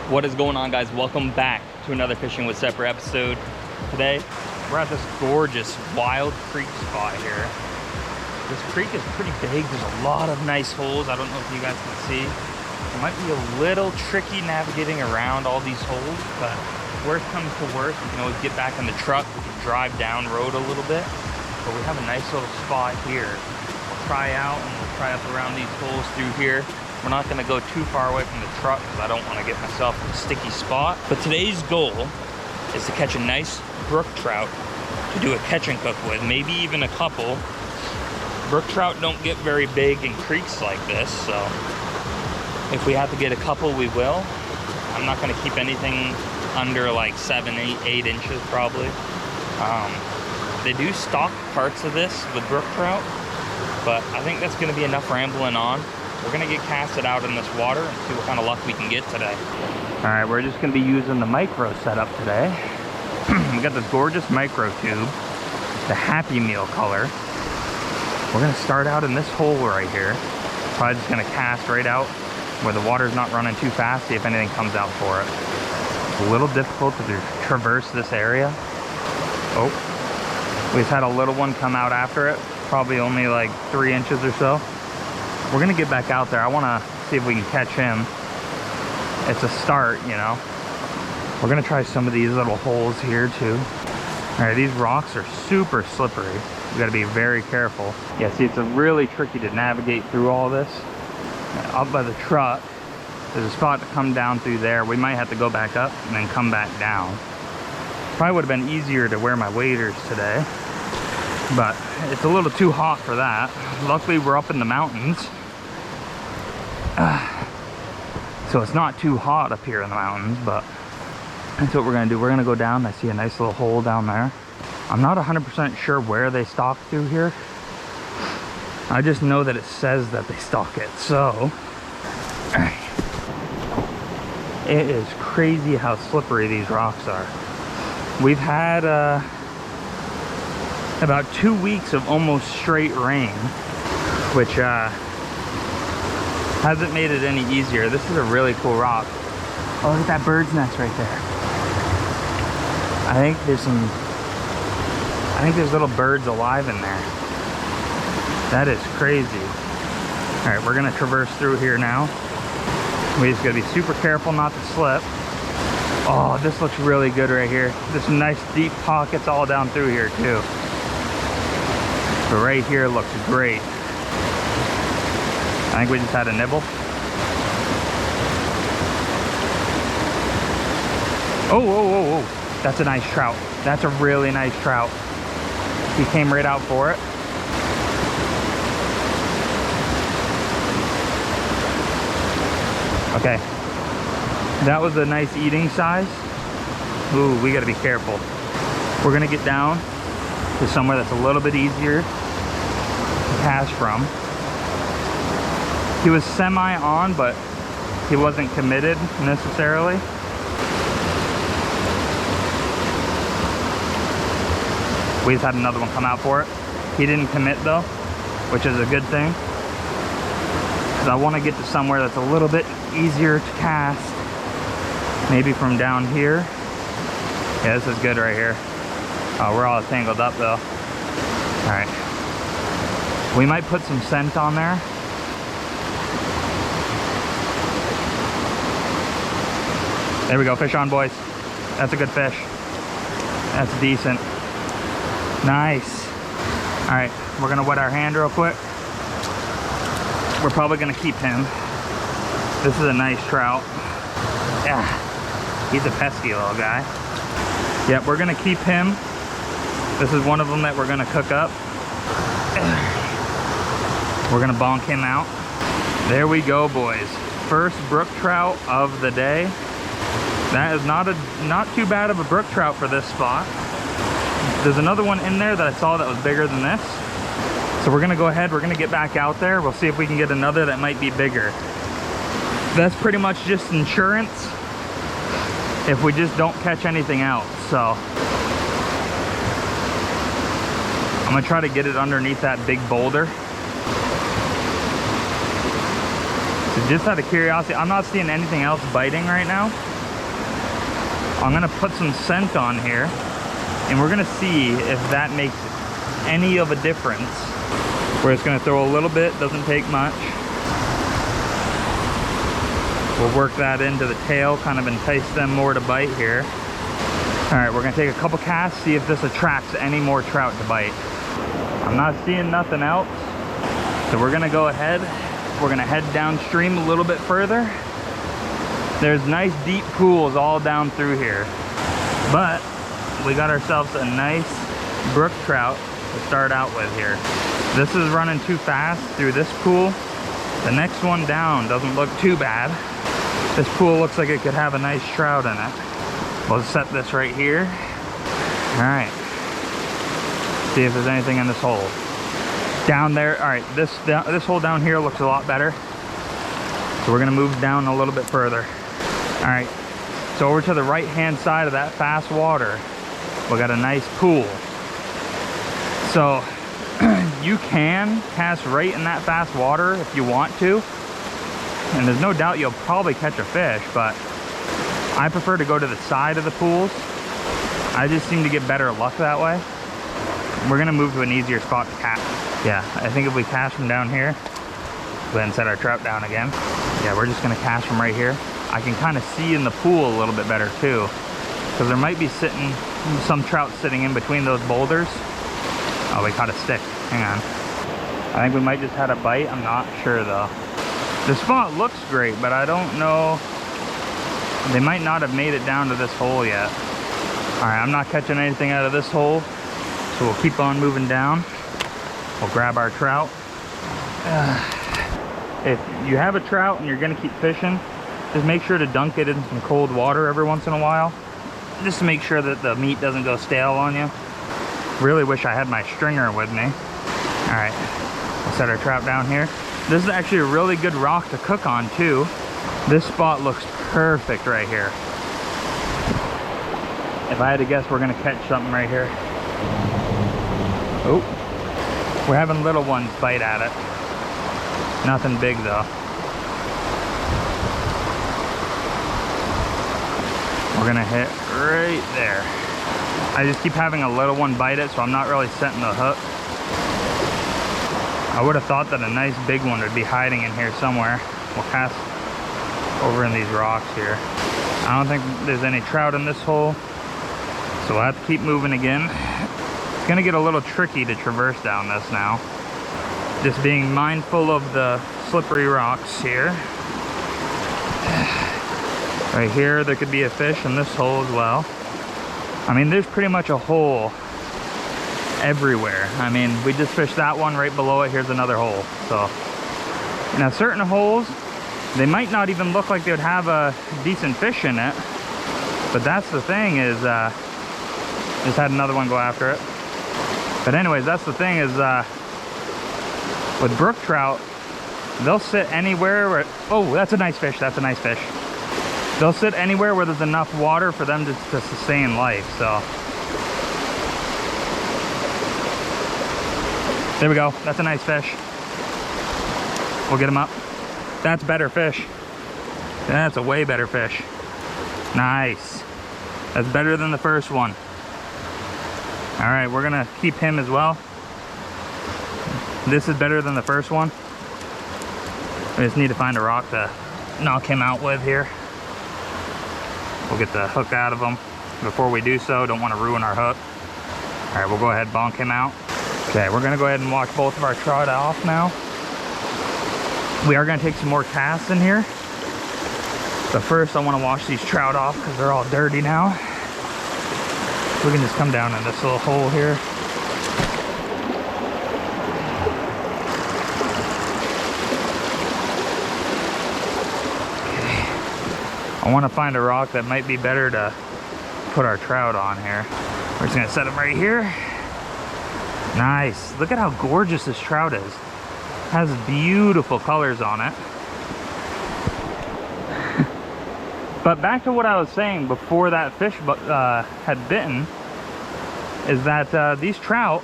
What is going on, guys? Welcome back to another Fishing with Sepper episode. Today we're at this gorgeous Wild Creek spot here. This creek is pretty big. There's a lot of nice holes. I don't know if you guys can see. It might be a little tricky navigating around all these holes, but worst comes to worst, we can always get back in the truck. We can drive down road a little bit, but we have a nice little spot here. We'll try out and we'll try up around these holes through here. We're not going to go too far away from the truck because I don't want to get myself in a sticky spot. But today's goal is to catch a nice brook trout to do a catch and cook with, maybe even a couple. Brook trout don't get very big in creeks like this, so if we have to get a couple, we will. I'm not going to keep anything under like 7, 8 inches probably. They do stock parts of this with brook trout, but I think that's going to be enough rambling on. We're gonna get casted out in this water and see what kind of luck we can get today. All right, we're just gonna be using the micro setup today. We got this gorgeous micro tube, the Happy Meal color. We're gonna start out in this hole right here. Probably just gonna cast right out where the water's not running too fast, see if anything comes out for it. It's a little difficult to traverse this area. Oh, we've had a little one come out after it, probably only like 3 inches or so. We're gonna get back out there. I wanna see if we can catch him. It's a start, you know. We're gonna try some of these little holes here too. All right, these rocks are super slippery. We gotta be very careful. Yeah, see, it's really tricky to navigate through all this. Up by the truck, there's a spot to come down through there. We might have to go back up and then come back down. Probably would have been easier to wear my waders today, but it's a little too hot for that. Luckily, we're up in the mountains. So it's not too hot up here in the mountains, but that's what we're gonna do. We're gonna go down. I see a nice little hole down there. I'm not 100% sure where they stock through here. I just know that it says that they stock it. So it is crazy how slippery these rocks are. We've had about 2 weeks of almost straight rain, which hasn't made it any easier. This is a really cool rock. Oh, look at that bird's nest right there. I think there's little birds alive in there. That is crazy. All right, we're gonna traverse through here now. We just gotta be super careful not to slip. Oh, this looks really good right here. There's some nice deep pockets all down through here too. But right here looks great. I think we just had a nibble. Oh. That's a nice trout. That's a really nice trout. He came right out for it. Okay. That was a nice eating size. Ooh, we gotta be careful. We're gonna get down to somewhere that's a little bit easier to cast from. He was semi on, but he wasn't committed necessarily. We just had another one come out for it. He didn't commit though, which is a good thing, because I want to get to somewhere that's a little bit easier to cast. Maybe from down here. Yeah, this is good right here. Oh, we're all tangled up though. All right. We might put some scent on there. There we go, fish on, boys. That's a good fish. That's decent. Nice. All right, we're gonna wet our hand real quick. We're probably gonna keep him. This is a nice trout. Yeah, he's a pesky little guy. Yep, we're gonna keep him. This is one of them that we're gonna cook up. We're gonna bonk him out. There we go, boys. First brook trout of the day. That is not too bad of a brook trout for this spot. There's another one in there that I saw that was bigger than this. So we're gonna go ahead, we're gonna get back out there. We'll see if we can get another that might be bigger. That's pretty much just insurance if we just don't catch anything else. So I'm gonna try to get it underneath that big boulder. So just out of curiosity, I'm not seeing anything else biting right now. I'm gonna put some scent on here, and we're gonna see if that makes any of a difference. We're just gonna throw a little bit, doesn't take much. We'll work that into the tail, kind of entice them more to bite here. All right, we're gonna take a couple casts, see if this attracts any more trout to bite. I'm not seeing nothing else, so we're gonna go ahead. We're gonna head downstream a little bit further. There's nice deep pools all down through here, but we got ourselves a nice brook trout to start out with here. This is running too fast through this pool. The next one down doesn't look too bad. This pool looks like it could have a nice trout in it. We'll set this right here. All right. See if there's anything in this hole. Down there, all right, this hole down here looks a lot better. So we're gonna move down a little bit further. All right, so over to the right-hand side of that fast water, we got a nice pool. So you can cast right in that fast water if you want to. And there's no doubt you'll probably catch a fish, but I prefer to go to the side of the pools. I just seem to get better luck that way. We're gonna move to an easier spot to cast. Yeah, I think if we cast from down here, go ahead and set our trout down again. Yeah, we're just gonna cast from right here. I can kind of see in the pool a little bit better too, because there might be some trout sitting in between those boulders. Oh, we caught a stick, hang on. I think we might just had a bite, I'm not sure though. The spot looks great, but I don't know. They might not have made it down to this hole yet. All right, I'm not catching anything out of this hole, so we'll keep on moving down. We'll grab our trout. If you have a trout and you're gonna keep fishing, just make sure to dunk it in some cold water every once in a while, just to make sure that the meat doesn't go stale on you. Really wish I had my stringer with me. All right, we'll set our trout down here. This is actually a really good rock to cook on too. This spot looks perfect right here. If I had to guess, we're gonna catch something right here. Oh, we're having little ones bite at it. Nothing big though. We're gonna hit right there. I just keep having a little one bite it, so I'm not really setting the hook. I would have thought that a nice big one would be hiding in here somewhere. We'll cast over in these rocks here. I don't think there's any trout in this hole, so we'll have to keep moving again. It's gonna get a little tricky to traverse down this now. Just being mindful of the slippery rocks here. Right here, there could be a fish in this hole as well. I mean, there's pretty much a hole everywhere. I mean, we just fished that one right below it. Here's another hole. So now certain holes, they might not even look like they would have a decent fish in it, but that's the thing is just had another one go after it. But anyways, that's the thing is with brook trout, they'll sit anywhere where, oh, that's a nice fish, that's a nice fish. They'll sit anywhere where there's enough water for them to sustain life. So there we go. That's a nice fish. We'll get him up. That's better fish. That's a way better fish. Nice. That's better than the first one. All right, we're gonna keep him as well. This is better than the first one. We just need to find a rock to knock him out with here. We'll get the hook out of him. Before we do so, don't want to ruin our hook. All right, we'll go ahead and bonk him out. Okay, we're gonna go ahead and wash both of our trout off now. We are gonna take some more casts in here. But first I wanna wash these trout off because they're all dirty now. We can just come down in this little hole here. Okay. I wanna find a rock that might be better to put our trout on here. We're just gonna set them right here. Nice. Look at how gorgeous this trout is. Has beautiful colors on it. But back to what I was saying before that fish had bitten, is that these trout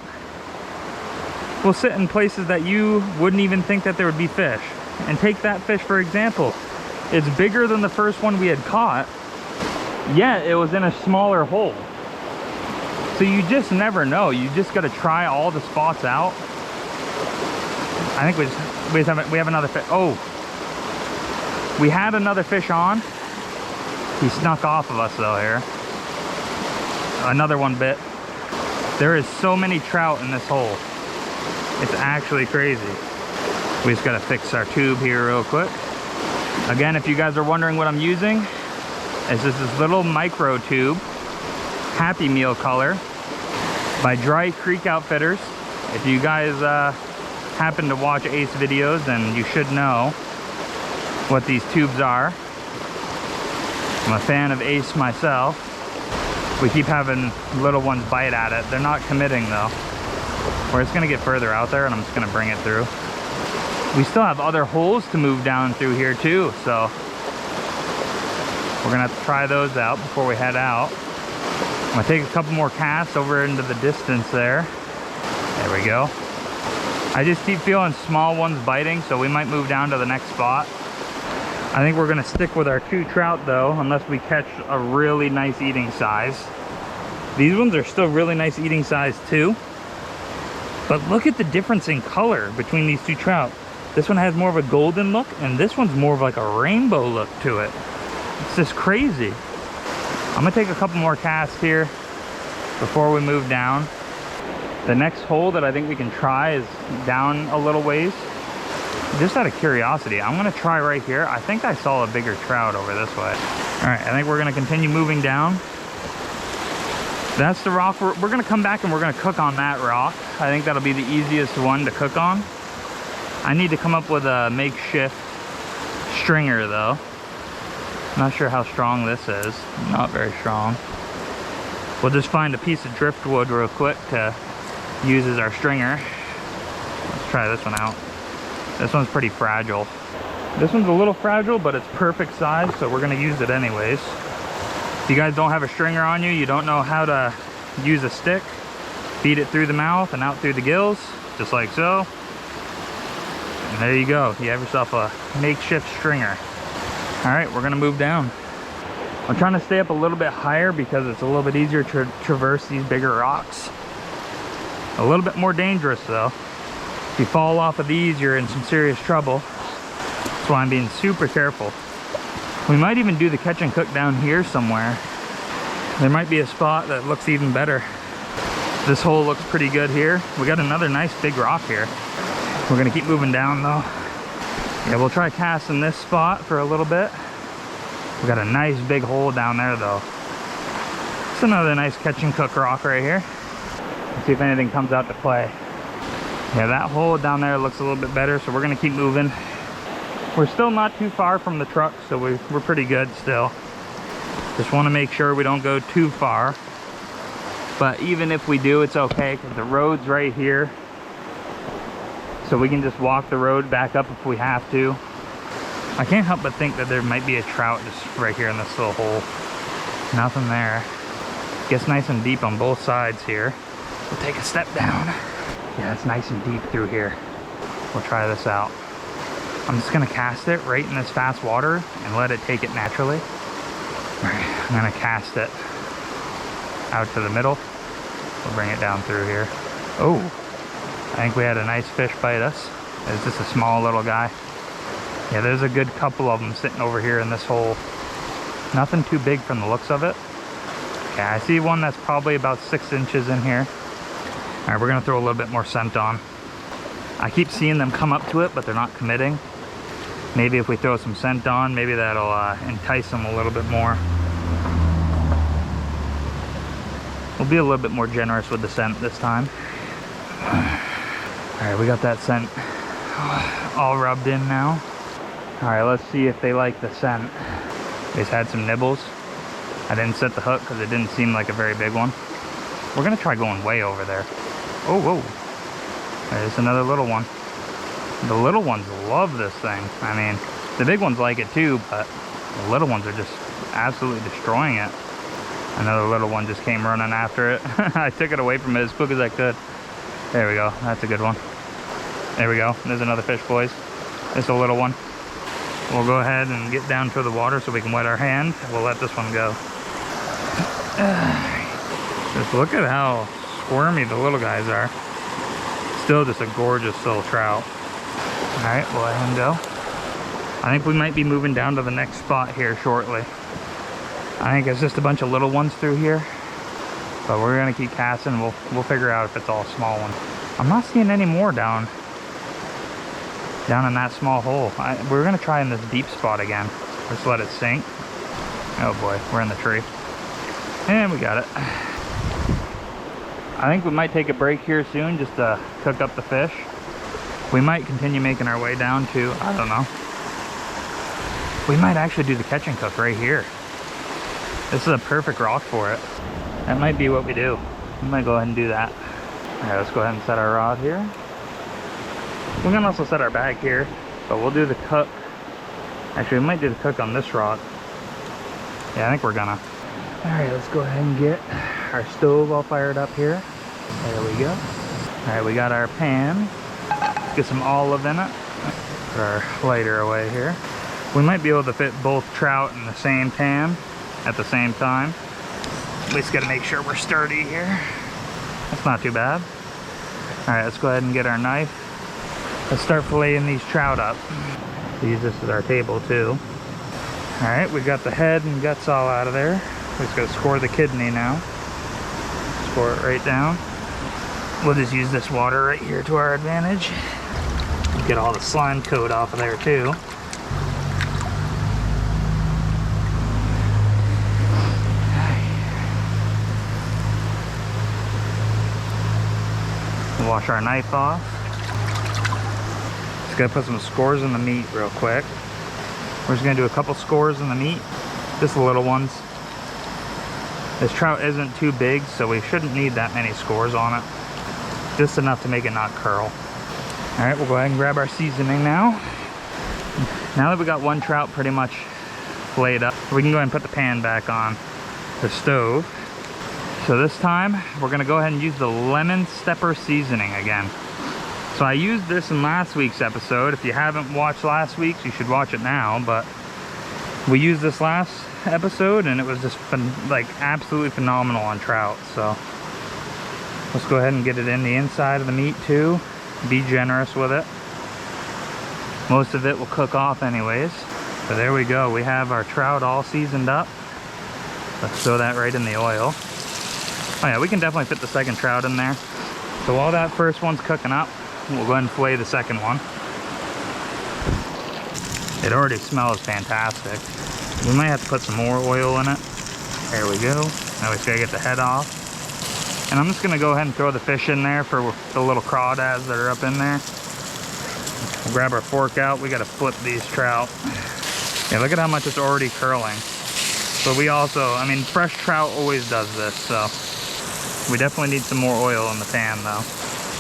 will sit in places that you wouldn't even think that there would be fish. And take that fish for example. It's bigger than the first one we had caught, yet it was in a smaller hole. So you just never know. You just got to try all the spots out. I think we have another fish. Oh, we had another fish on. He snuck off of us though here. Another one bit. There is so many trout in this hole. It's actually crazy. We just gotta fix our tube here real quick. Again, if you guys are wondering what I'm using, it's just this little micro tube, Happy Meal color by Dry Creek Outfitters. If you guys happen to watch Ace videos, then you should know what these tubes are. I'm a fan of Ace myself. We keep having little ones bite at it. They're not committing though. We're just gonna get further out there and I'm just gonna bring it through. We still have other holes to move down through here too, so we're gonna have to try those out before we head out. I'm gonna take a couple more casts over into the distance there. There we go. I just keep feeling small ones biting, so we might move down to the next spot. I think we're gonna stick with our 2 trout though, unless we catch a really nice eating size. These ones are still really nice eating size too. But look at the difference in color between these 2 trout. This one has more of a golden look, and this one's more of like a rainbow look to it. It's just crazy. I'm gonna take a couple more casts here before we move down. The next hole that I think we can try is down a little ways. Just out of curiosity, I'm gonna try right here. I think I saw a bigger trout over this way. All right, I think we're gonna continue moving down. That's the rock. We're gonna come back and we're gonna cook on that rock. I think that'll be the easiest one to cook on. I need to come up with a makeshift stringer though. Not sure how strong this is. Not very strong. We'll just find a piece of driftwood real quick to use as our stringer. Let's try this one out. This one's pretty fragile. This one's a little fragile, but it's perfect size, so we're gonna use it anyways. If you guys don't have a stringer on you, you don't know how to use a stick, feed it through the mouth and out through the gills, just like so. And there you go. You have yourself a makeshift stringer. All right, we're gonna move down. I'm trying to stay up a little bit higher because it's a little bit easier to traverse these bigger rocks. A little bit more dangerous though. If you fall off of these, you're in some serious trouble. That's why I'm being super careful. We might even do the catch and cook down here somewhere. There might be a spot that looks even better. This hole looks pretty good here. We got another nice big rock here. We're gonna keep moving down though. Yeah, we'll try casting this spot for a little bit. We got a nice big hole down there though. It's another nice catch and cook rock right here. Let's see if anything comes out to play. Yeah, that hole down there looks a little bit better, so we're gonna keep moving. We're still not too far from the truck, so we're pretty good still. Just wanna make sure we don't go too far. But even if we do, it's okay, because the road's right here. So we can just walk the road back up if we have to. I can't help but think that there might be a trout just right here in this little hole. Nothing there. Gets nice and deep on both sides here. We'll take a step down. Yeah, it's nice and deep through here. We'll try this out. I'm just gonna cast it right in this fast water and let it take it naturally. All right, I'm gonna cast it out to the middle. We'll bring it down through here. Oh, I think we had a nice fish bite us. It's just a small little guy. Yeah, there's a good couple of them sitting over here in this hole. Nothing too big from the looks of it. Okay, I see one that's probably about 6 inches in here. All right, we're gonna throw a little bit more scent on. I keep seeing them come up to it, but they're not committing. Maybe if we throw some scent on, maybe that'll entice them a little bit more. We'll be a little bit more generous with the scent this time. All right, we got that scent all rubbed in now. All right, let's see if they like the scent. They just had some nibbles. I didn't set the hook because it didn't seem like a very big one. We're gonna try going way over there. Oh, whoa. There's another little one. The little ones love this thing. I mean, the big ones like it too, but the little ones are just absolutely destroying it. Another little one just came running after it. I took it away from it as quick as I could. There we go, that's a good one. There we go, there's another fish, boys. It's a little one. We'll go ahead and get down to the water so we can wet our hand. We'll let this one go. Just look at how squirmy the little guys are. Still just a gorgeous little trout. All right, we'll let him go. I think we might be moving down to the next spot here shortly. I think it's just a bunch of little ones through here, but we're gonna keep casting. We'll figure out if it's all small ones. I'm not seeing any more down in that small hole. We're gonna try in this deep spot again. Just let it sink. Oh boy, we're in the tree. And we got it. I think we might take a break here soon just to cook up the fish. We might continue making our way down to, I don't know. We might actually do the catch and cook right here. This is a perfect rock for it. That might be what we do. We might go ahead and do that. All right, let's go ahead and set our rod here. We can also set our bag here, but we'll do the cook. Actually, we might do the cook on this rod. Yeah, I think we're gonna. All right, let's go ahead and get our stove all fired up here. There we go. All right, we got our pan. Let's get some olive in it. Put our lighter away here. We might be able to fit both trout in the same pan at the same time. We just gotta make sure we're sturdy here. That's not too bad. All right, let's go ahead and get our knife. Let's start filleting these trout up. Use this as our table too. All right, we got the head and guts all out of there. We just gotta score the kidney now. Score it right down. We'll just use this water right here to our advantage. Get all the slime coat off of there too. Wash our knife off. Just gotta put some scores in the meat real quick. We're just gonna do a couple scores in the meat, just the little ones. This trout isn't too big, so we shouldn't need that many scores on it. Just enough to make it not curl. All right, we'll go ahead and grab our seasoning now. Now that we got one trout pretty much filleted up, we can go ahead and put the pan back on the stove. So this time, we're gonna go ahead and use the lemon stepper seasoning again. So I used this in last week's episode. If you haven't watched last week's, you should watch it now, but we used this last episode and it was just like absolutely phenomenal on trout. So let's go ahead and get it in the inside of the meat too. Be generous with it. Most of it will cook off anyways. So there we go. We have our trout all seasoned up. Let's throw that right in the oil. Oh yeah, we can definitely fit the second trout in there. So while that first one's cooking up, we'll go ahead and fillet the second one. It already smells fantastic. We might have to put some more oil in it. There we go. Now we just gotta get the head off. And I'm just gonna go ahead and throw the fish in there for the little crawdads that are up in there. We'll grab our fork out. We gotta flip these trout. Yeah, look at how much it's already curling. But we also, I mean, fresh trout always does this, so. We definitely need some more oil in the pan though.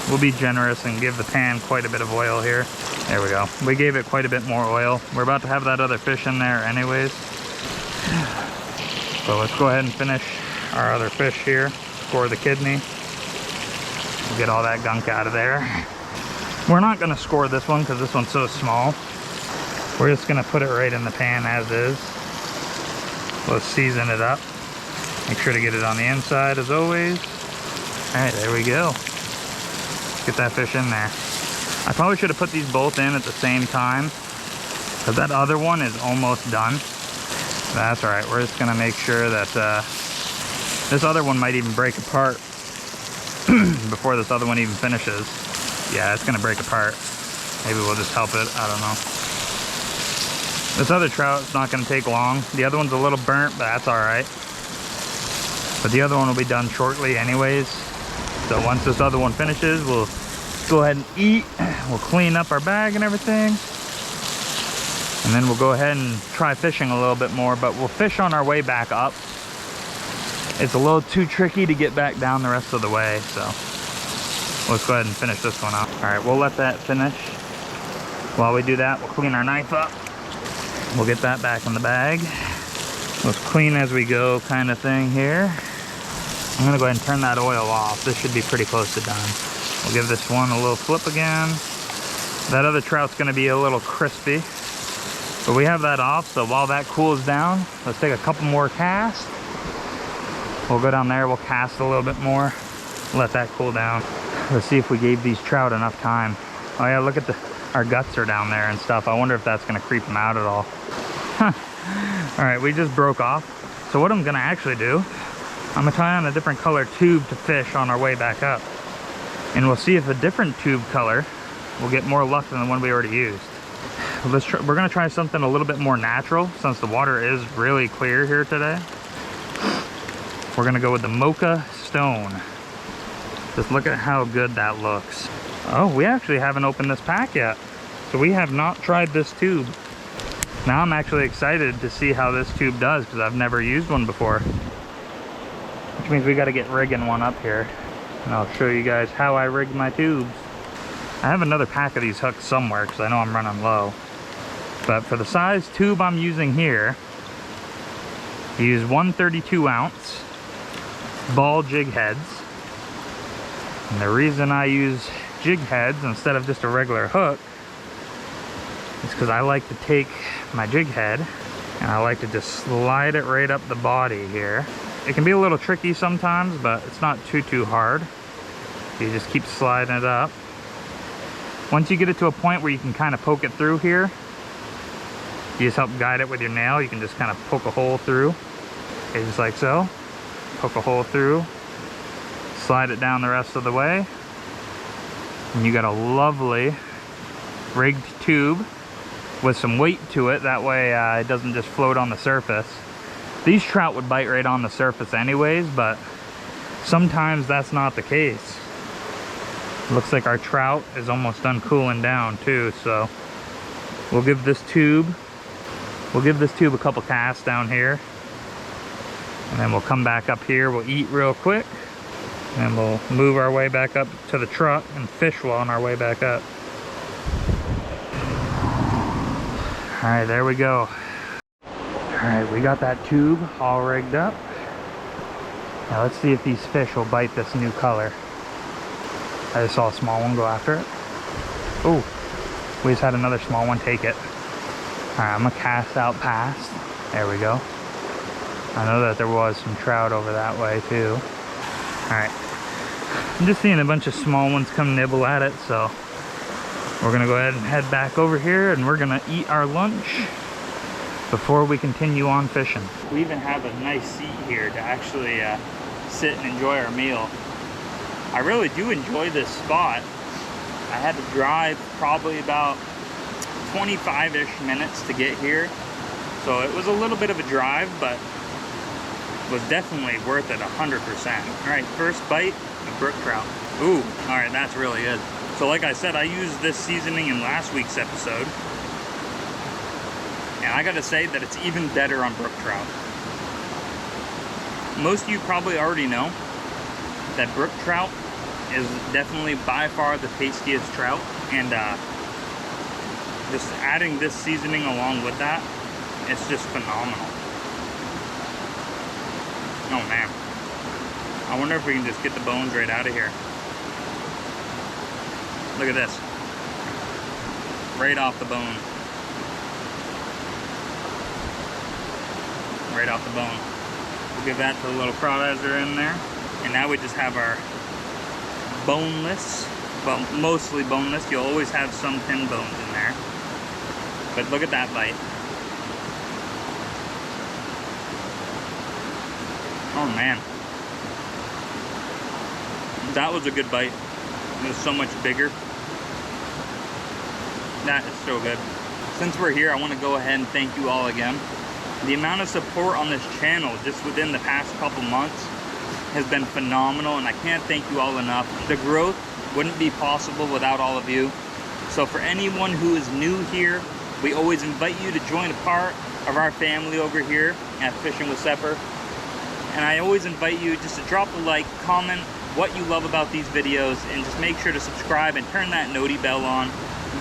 We'll be generous and give the pan quite a bit of oil here. There we go. We gave it quite a bit more oil. We're about to have that other fish in there anyways. So let's go ahead and finish our other fish here. Score the kidney. We'll get all that gunk out of there. We're not gonna score this one because this one's so small. We're just gonna put it right in the pan as is. Let's season it up. Make sure to get it on the inside as always. All right, there we go. Let's get that fish in there. I probably should have put these both in at the same time because that other one is almost done. That's all right. We're just gonna make sure that this other one might even break apart before this other one even finishes. Yeah, it's gonna break apart. Maybe we'll just help it, I don't know. This other trout's not gonna take long. The other one's a little burnt, but that's all right. But the other one will be done shortly anyways. So once this other one finishes, we'll go ahead and eat. We'll clean up our bag and everything. And then we'll go ahead and try fishing a little bit more, but we'll fish on our way back up. It's a little too tricky to get back down the rest of the way, so let's go ahead and finish this one up. All right, we'll let that finish. While we do that, we'll clean our knife up. We'll get that back in the bag. Let's clean as we go kind of thing here. I'm gonna go ahead and turn that oil off. This should be pretty close to done. We'll give this one a little flip again. That other trout's gonna be a little crispy, but we have that off, so while that cools down, let's take a couple more casts. We'll go down there, we'll cast a little bit more, let that cool down. Let's see if we gave these trout enough time. Oh yeah, look at our guts are down there and stuff. I wonder if that's gonna creep them out at all. All right, we just broke off. So what I'm gonna actually do, I'm gonna try on a different color tube to fish on our way back up. And we'll see if a different tube color will get more luck than the one we already used. We're gonna try something a little bit more natural since the water is really clear here today. We're gonna go with the Mocha Stone. Just look at how good that looks. Oh, we actually haven't opened this pack yet. So we have not tried this tube. Now I'm actually excited to see how this tube does because I've never used one before. Which means we gotta get rigging one up here. And I'll show you guys how I rig my tubes. I have another pack of these hooks somewhere because I know I'm running low. But for the size tube I'm using here, I use 132 ounce ball jig heads. And the reason I use jig heads instead of just a regular hook is because I like to take my jig head and I like to just slide it right up the body here. It can be a little tricky sometimes, but it's not too hard. You just keep sliding it up. Once you get it to a point where you can kind of poke it through here, you just help guide it with your nail. You can just kind of poke a hole through. Okay, just like so. Poke a hole through. Slide it down the rest of the way. And you got a lovely rigged tube with some weight to it. That way it doesn't just float on the surface. These trout would bite right on the surface anyways, but sometimes that's not the case. Looks like our trout is almost done cooling down too, so we'll give this tube a couple casts down here, and then we'll come back up here, we'll eat real quick, and we'll move our way back up to the truck and fish well on our way back up. All right, there we go. All right, we got that tube all rigged up. Now let's see if these fish will bite this new color. I just saw a small one go after it. Oh, we just had another small one take it. All right, I'm gonna cast out past. There we go. I know that there was some trout over that way too. All right, I'm just seeing a bunch of small ones come nibble at it, so we're gonna go ahead and head back over here and we're gonna eat our lunch before we continue on fishing. We even have a nice seat here to actually sit and enjoy our meal. I really do enjoy this spot. I had to drive probably about 25-ish minutes to get here. So it was a little bit of a drive, but was definitely worth it 100%. All right, first bite of brook trout. Ooh, all right, that's really good. So like I said, I used this seasoning in last week's episode. And I gotta say that it's even better on brook trout. Most of you probably already know that brook trout is definitely by far the tastiest trout, and just adding this seasoning along with that, it's just phenomenal. Oh man, I wonder if we can just get the bones right out of here. Look at this, right off the bone. Right off the bone. We'll give that to the little crawdadder in there. And now we just have our boneless, well, mostly boneless. You'll always have some thin bones in there. But look at that bite. Oh man. That was a good bite. It was so much bigger. That is so good. Since we're here, I want to go ahead and thank you all again. The amount of support on this channel just within the past couple months has been phenomenal, and I can't thank you all enough. The growth wouldn't be possible without all of you. So for anyone who is new here, we always invite you to join a part of our family over here at Fishing with Sepper. And I always invite you just to drop a like, comment what you love about these videos, and just make sure to subscribe and turn that noti bell on.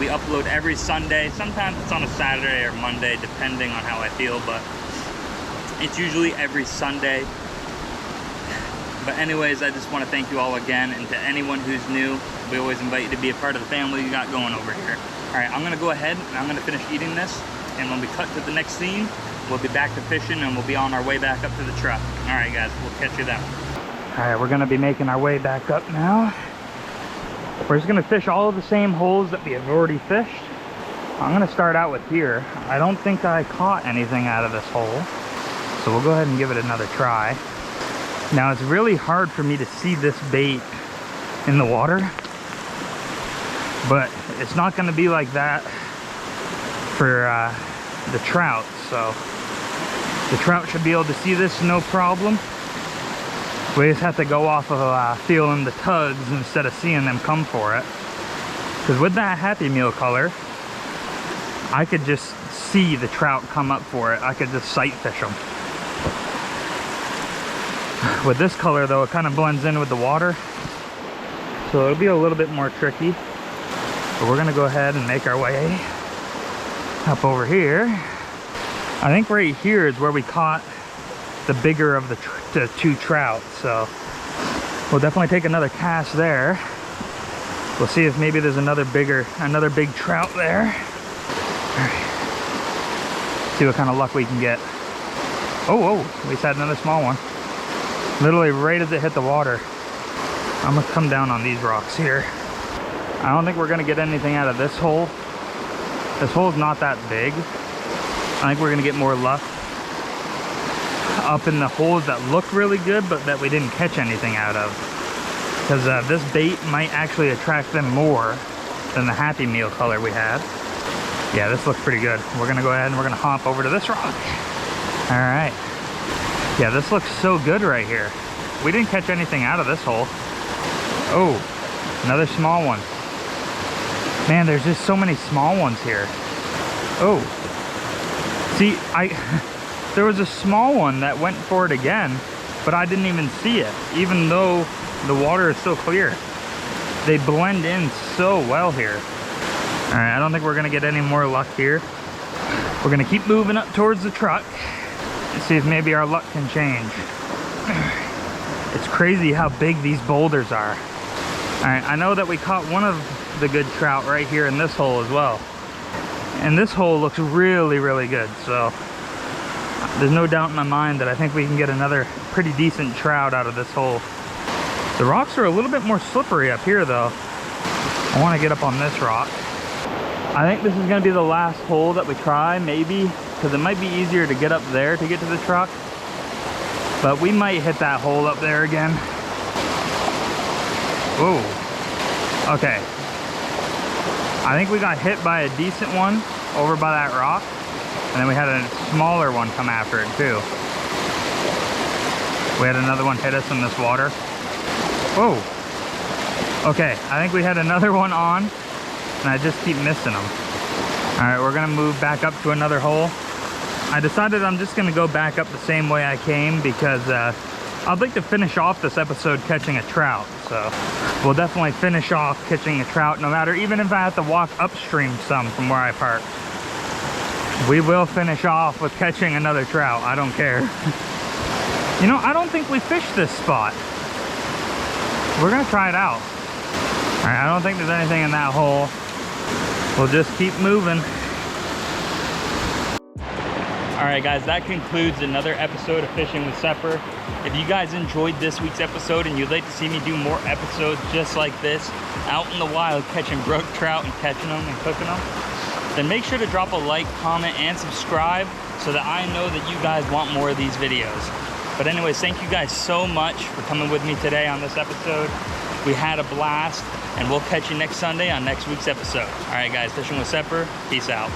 We upload every Sunday. Sometimes it's on a Saturday or Monday, depending on how I feel, but it's usually every Sunday. But anyways, I just want to thank you all again, and to anyone who's new, we always invite you to be a part of the family you got going over here. All right, I'm gonna go ahead and I'm gonna finish eating this, and when we cut to the next scene, we'll be back to fishing and we'll be on our way back up to the truck. All right, guys, we'll catch you then. All right, we're gonna be making our way back up now. We're just gonna fish all of the same holes that we have already fished. I'm gonna start out with here. I don't think I caught anything out of this hole, so we'll go ahead and give it another try. Now, it's really hard for me to see this bait in the water, but it's not gonna be like that for the trout. So the trout should be able to see this no problem. We just have to go off of feeling the tugs instead of seeing them come for it. Because with that Happy Meal color, I could just see the trout come up for it. I could just sight fish them. With this color though, it kind of blends in with the water, so it'll be a little bit more tricky. But we're gonna go ahead and make our way up over here. I think right here is where we caught the bigger of the two trout, so we'll definitely take another cast there. We'll see if maybe there's another big trout there. All right. See what kind of luck we can get. Oh, we just had another small one. Literally right as it hit the water. I'm gonna come down on these rocks here. I don't think we're gonna get anything out of this hole. This hole's not that big. I think we're gonna get more luck up in the holes that look really good, but that we didn't catch anything out of. Because this bait might actually attract them more than the Happy Meal color we had. Yeah, this looks pretty good. We're gonna go ahead and we're gonna hop over to this rock. All right. Yeah, this looks so good right here. We didn't catch anything out of this hole. Oh, another small one. Man, there's just so many small ones here. Oh, see, there was a small one that went for it again, but I didn't even see it, even though the water is so clear. They blend in so well here. All right, I don't think we're gonna get any more luck here. We're gonna keep moving up towards the truck and see if maybe our luck can change. It's crazy how big these boulders are. All right, I know that we caught one of the good trout right here in this hole as well. And this hole looks really, really good. So there's no doubt in my mind that I think we can get another pretty decent trout out of this hole. The rocks are a little bit more slippery up here though. I want to get up on this rock. I think this is going to be the last hole that we try, maybe, because it might be easier to get up there to get to the truck. But we might hit that hole up there again. Whoa. Okay. I think we got hit by a decent one over by that rock. And then we had a smaller one come after it too. We had another one hit us in this water. Whoa. Okay, I think we had another one on, and I just keep missing them. All right, we're gonna move back up to another hole. I decided I'm just gonna go back up the same way I came because I'd like to finish off this episode catching a trout. So we'll definitely finish off catching a trout, no matter, even if I have to walk upstream some from where I parked. We will finish off with catching another trout. I don't care. You know, I don't think we fished this spot. We're gonna try it out. All right, I don't think there's anything in that hole. We'll just keep moving. All right, guys, that concludes another episode of Fishing with Sepper. If you guys enjoyed this week's episode and you'd like to see me do more episodes just like this, out in the wild catching brook trout and catching them and cooking them, then make sure to drop a like, comment, and subscribe so that I know that you guys want more of these videos. But anyways, thank you guys so much for coming with me today on this episode. We had a blast, and we'll catch you next Sunday on next week's episode. All right, guys, Fishing with Sepper, peace out.